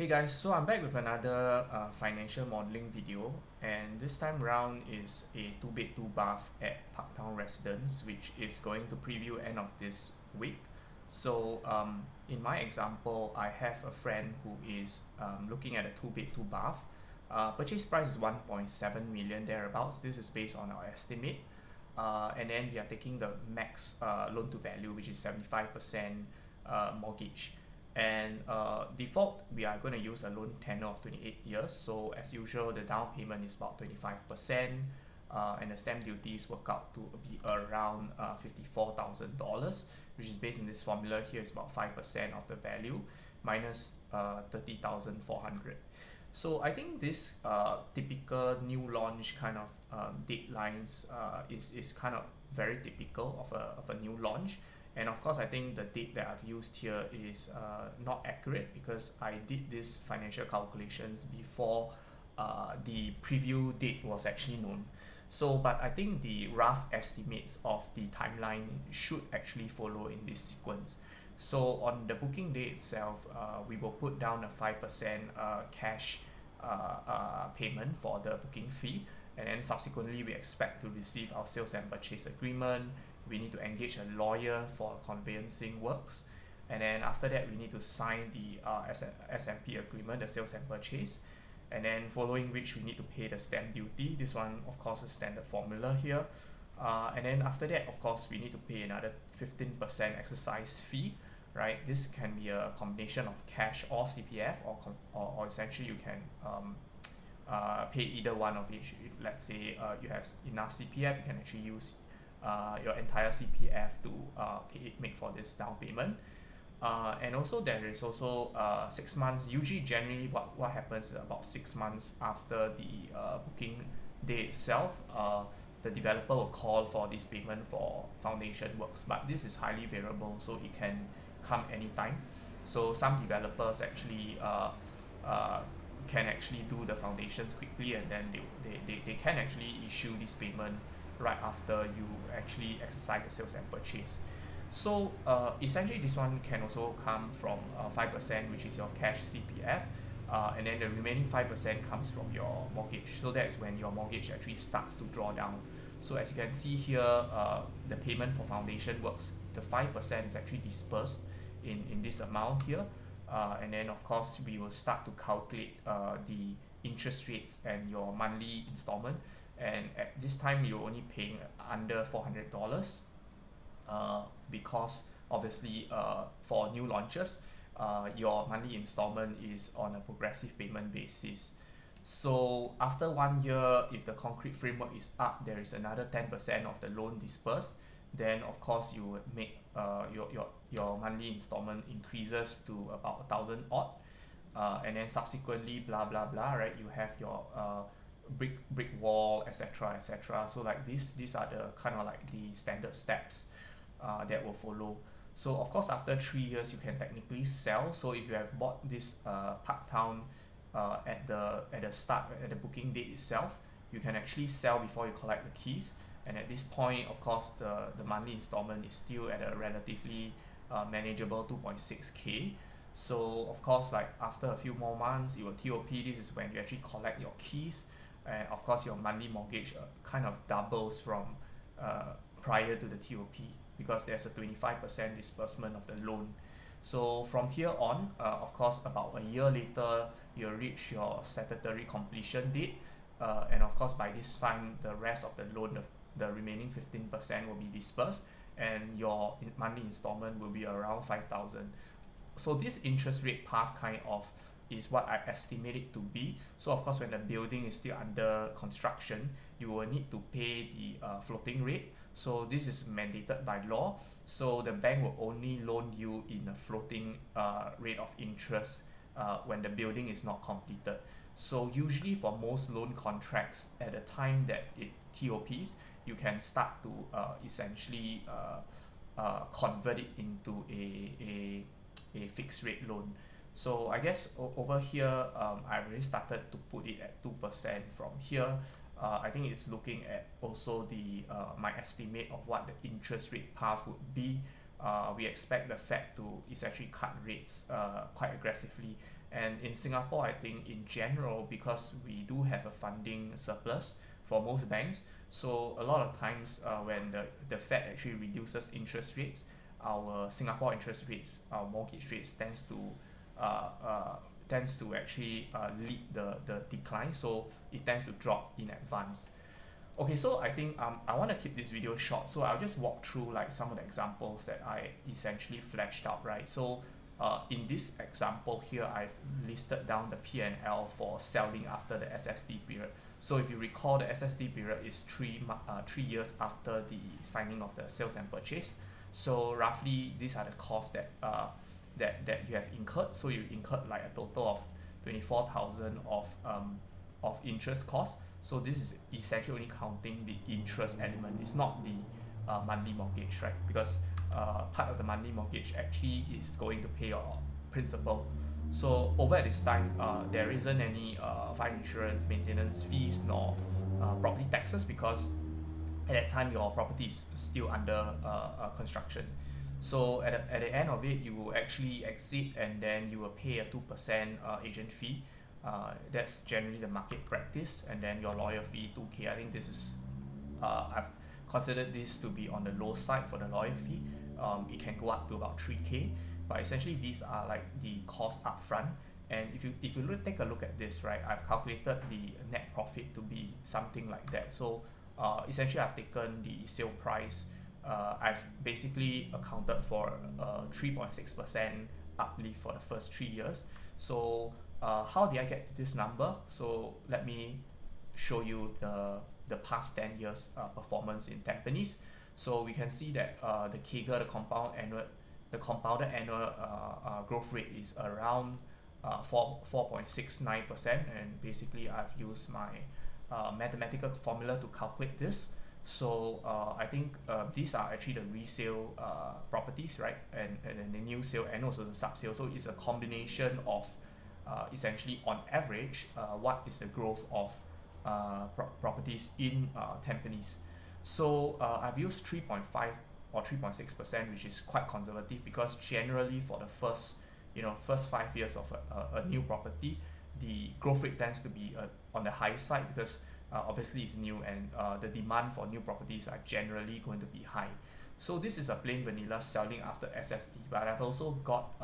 Hey guys, so I'm back with another financial modeling video, and this time around is a 2-bed 2-bath at Parktown Residence, which is going to preview end of this week. So in my example, I have a friend who is looking at a 2-bed 2-bath. Purchase price is 1.7 million thereabouts. This is based on our estimate, and then we are taking the max loan to value, which is 75% mortgage. And default, we are going to use a loan tenure of 28 years. So as usual, the down payment is about 25%, and the stamp duties work out to be around $54,000, which is based on this formula here is about 5% of the value minus 30,400. So I think this typical new launch kind of deadlines is kind of very typical of a new launch. And of course, I think the date that I've used here is not accurate because I did these financial calculations before the preview date was actually known. So, but I think the rough estimates of the timeline should actually follow in this sequence. So on the booking day itself, we will put down a 5% cash payment for the booking fee, and then subsequently we expect to receive our sales and purchase agreement. We need to engage a lawyer for conveyancing works, and then after that we need to sign the SMP agreement, the sales and purchase, and then following which we need to pay the stamp duty. This one of course is standard formula here, and then after that of course we need to pay another 15% exercise fee, right? This can be a combination of cash or CPF, or essentially you can pay either one of each. If let's say you have enough CPF, you can actually use your entire CPF to make for this down payment. And also there is also 6 months. Usually generally what happens is about 6 months after the booking day itself, the developer will call for this payment for foundation works, but this is highly variable, so it can come anytime. So some developers actually can actually do the foundations quickly, and then they can actually issue this payment right after you actually exercise the sales and purchase. So essentially this one can also come from 5%, which is your cash CPF, and then the remaining 5% comes from your mortgage. So that is when your mortgage actually starts to draw down. So as you can see here, the payment for foundation works, the 5% is actually dispersed in this amount here, and then of course we will start to calculate the interest rates and your monthly installment. And at this time you're only paying under $400, because obviously for new launches your monthly installment is on a progressive payment basis. So after 1 year, if the concrete framework is up, there is another 10% of the loan dispersed. Then of course you would make your monthly installment increases to about 1,000 odd, and then subsequently blah blah blah, right? You have your brick wall, etc. So like these are the kind of like the standard steps that will follow. So of course after 3 years you can technically sell. So if you have bought this Parktown at the start, at the booking date itself, you can actually sell before you collect the keys. And at this point of course the monthly installment is still at a relatively manageable 2.6k. So of course, like after a few more months you will TOP. This is when you actually collect your keys, and of course your monthly mortgage kind of doubles from prior to the TOP, because there's a 25% disbursement of the loan. So from here on, of course about a year later you'll reach your statutory completion date, and of course by this time the rest of the loan, the remaining 15% will be dispersed, and your monthly installment will be around 5,000. So this interest rate path kind of is what I estimate it to be. So of course when the building is still under construction, you will need to pay the floating rate. So this is mandated by law. So the bank will only loan you in a floating rate of interest when the building is not completed. So usually for most loan contracts, at the time that it TOPs, you can start to essentially convert it into a fixed rate loan. So I guess over here I already started to put it at 2% from here. I think it's looking at also the my estimate of what the interest rate path would be we expect the Fed to essentially cut rates quite aggressively. And in Singapore, I think in general, because we do have a funding surplus for most banks, so a lot of times when the Fed actually reduces interest rates, our Singapore interest rates, our mortgage rates tends to actually lead the decline, so it tends to drop in advance. Okay, so I think I want to keep this video short, so I'll just walk through like some of the examples that I essentially fleshed out, right? So in this example here, I've listed down the P&L for selling after the SSD period. So if you recall, the SSD period is 3 years after the signing of the sales and purchase. So roughly, these are the costs that that you have incurred. So you incurred like a total of 24,000 of interest costs. So this is essentially only counting the interest element. It's not the monthly mortgage, right? Because part of the monthly mortgage actually is going to pay your principal. So over at this time, there isn't any fire insurance, maintenance fees, nor property taxes, because at that time your property is still under construction. So at the end of it, you will actually exit, and then you will pay a 2% agent fee. That's generally the market practice, and then your lawyer fee 2K. I think this is I've considered this to be on the low side for the lawyer fee. It can go up to about 3K, but essentially these are like the costs upfront. And if you take a look at this, right, I've calculated the net profit to be something like that. So essentially I've taken the sale price. I've basically accounted for 3.6% uplift for the first 3 years. So how did I get to this number? So let me show you the past 10 years performance in Tampines. So we can see that the CAGR, the compounded annual growth rate is around 4.69%, and basically I've used my mathematical formula to calculate this. So I think these are actually the resale properties, right, and the new sale and also the sub sale. So it's a combination of essentially on average what is the growth of properties in Tampines. So I've used 3.5 or 3.6%, which is quite conservative, because generally for the first 5 years of a new property, the growth rate tends to be on the high side, because obviously it's new, and the demand for new properties are generally going to be high. So this is a plain vanilla selling after SSD, but I've also got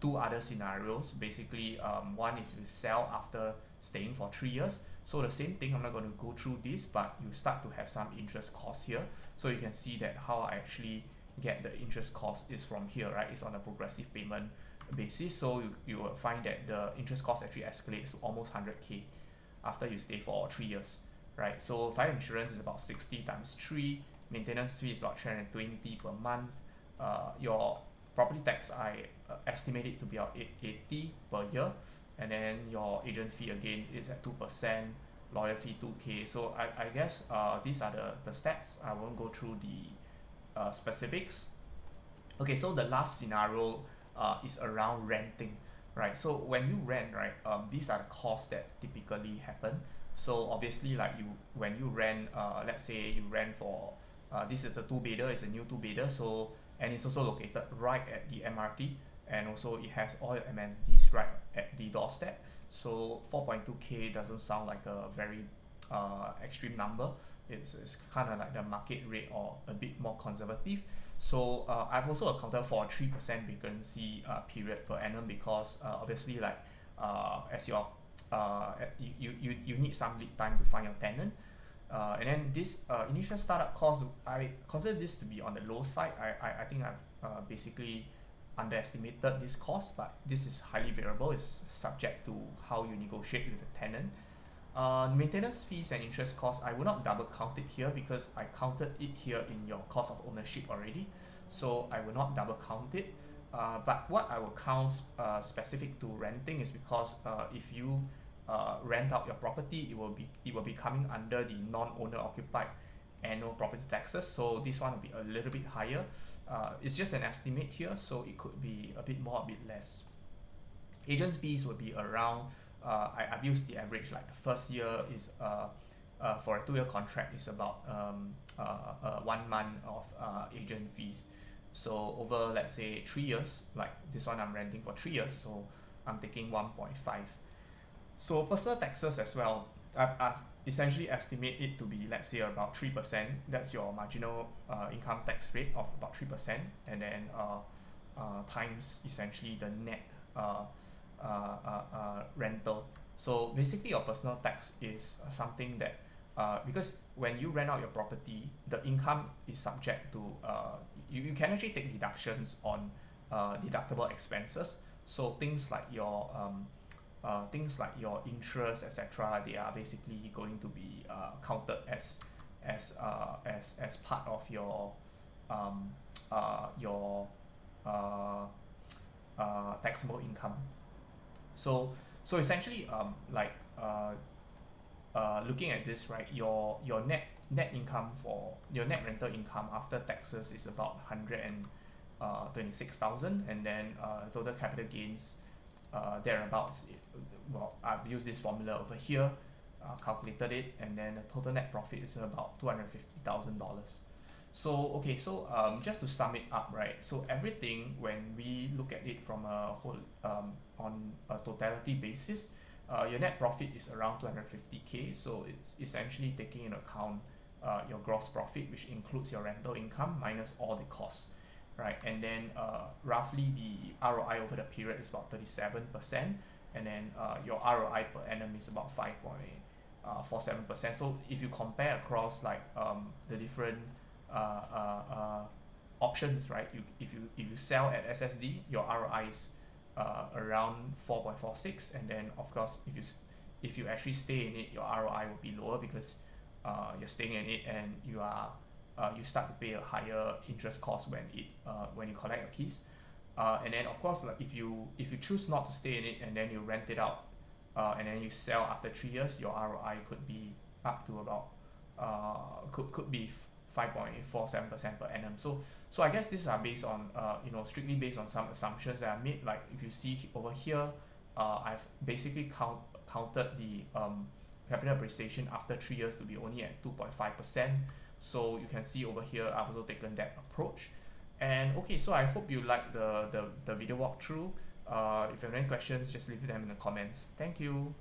two other scenarios. Basically, one is to sell after staying for 3 years. So the same thing, I'm not going to go through this, but you start to have some interest costs here. So you can see that how I actually get the interest cost is from here, right? It's on a progressive payment basis. So you will find that the interest cost actually escalates to almost 100K after you stay for 3 years, right? So fire insurance is about 60 times 3, maintenance fee is about 320 per month. Your property tax, I estimate it to be about 880 per year, and then your agent fee again is at 2%, lawyer fee 2K. So I guess these are the stats. I won't go through the specifics. Okay, so the last scenario is around renting, right? So when you rent, right, these are the costs that typically happen. So obviously, like when you rent, let's say you rent for this is a two-bedder, it's a new two-bedder, so, and it's also located right at the MRT, and also it has all the amenities right at the doorstep. So 4.2K doesn't sound like a very extreme number. It's kind of like the market rate or a bit more conservative. So I've also accounted for a 3% vacancy period per annum, because obviously, like as your you need some lead time to find your tenant. And then this initial startup cost, I consider this to be on the low side. I think I've basically underestimated this cost, but this is highly variable. It's subject to how you negotiate with the tenant. Maintenance fees and interest costs, I will not double count it here, because I counted it here in your cost of ownership already, so I will not double count it. But what I will count specific to renting is because if you rent out your property, it will be coming under the non-owner occupied annual property taxes. So this one will be a little bit higher. It's just an estimate here, so it could be a bit more, a bit less. Agent fees will be around, I've used the average, like the first year is for a 2-year contract is about 1 month of agent fees. So over, let's say, 3 years, like this one I'm renting for 3 years, so I'm taking 1.5. So personal taxes as well, I've essentially estimate it to be, let's say, about 3%. That's your marginal income tax rate of about 3%, and then times essentially the net rental. So basically your personal tax is something that because when you rent out your property, the income is subject to you can actually take deductions on deductible expenses. So things like your interest, etc., they are basically going to be counted as part of your taxable income. So essentially, looking at this, right, your net income for your net rental income after taxes is about 126,000, and then total capital gains thereabouts. Well, I've used this formula over here, calculated it, and then the total net profit is about $250,000. So okay, so just to sum it up, right? So everything, when we look at it from a whole on a totality basis, your net profit is around 250K. So it's essentially taking into account your gross profit, which includes your rental income minus all the costs, right? And then roughly the ROI over the period is about 37%, and then your ROI per annum is about 5.47%. So if you compare across like the different options, right? If you sell at SSD, your ROI is around 4.46, and then of course if you actually stay in it, your ROI will be lower because you're staying in it, and you start to pay a higher interest cost when you collect your keys. And then of course, like if you choose not to stay in it and then you rent it out, and then you sell after 3 years, your ROI could be up to about could be 5.47% per annum. So I guess these are based on strictly based on some assumptions that I made. Like if you see over here, I've basically counted the capital appreciation after 3 years to be only at 2.5%. So you can see over here I've also taken that approach. And okay, so I hope you like the video walkthrough. If you have any questions, just leave them in the comments. Thank you.